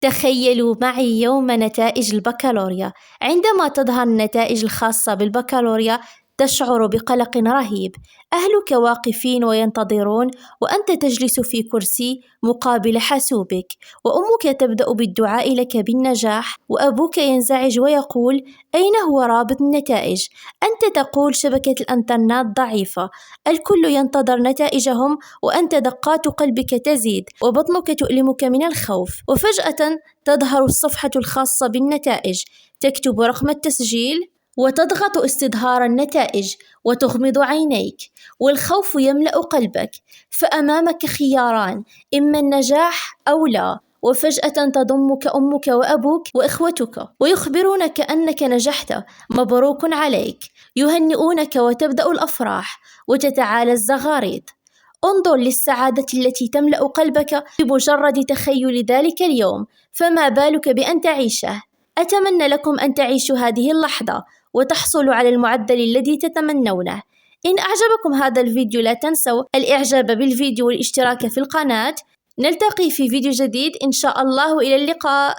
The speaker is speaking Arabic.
تخيلوا معي يوم نتائج البكالوريا. عندما تظهر النتائج الخاصة بالبكالوريا تشعر بقلق رهيب. أهلك واقفين وينتظرون، وأنت تجلس في كرسي مقابل حاسوبك، وأمك تبدأ بالدعاء لك بالنجاح، وأبوك ينزعج ويقول: أين هو رابط النتائج؟ أنت تقول: شبكة الإنترنت ضعيفة. الكل ينتظر نتائجهم، وأنت دقات قلبك تزيد وبطنك تؤلمك من الخوف. وفجأة تظهر الصفحة الخاصة بالنتائج، تكتب رقم التسجيل وتضغط استظهار النتائج وتغمض عينيك، والخوف يملأ قلبك. فأمامك خياران: إما النجاح أو لا. وفجأة تضمك أمك وأبوك وإخوتك ويخبرونك أنك نجحت، مبروك عليك. يهنئونك وتبدأ الأفراح وتتعالى الزغاريد. انظر للسعادة التي تملأ قلبك بمجرد تخيل ذلك اليوم، فما بالك بأن تعيشه؟ أتمنى لكم أن تعيشوا هذه اللحظة وتحصلوا على المعدل الذي تتمنونه. إن أعجبكم هذا الفيديو لا تنسوا الإعجاب بالفيديو والاشتراك في القناة. نلتقي في فيديو جديد إن شاء الله، وإلى اللقاء.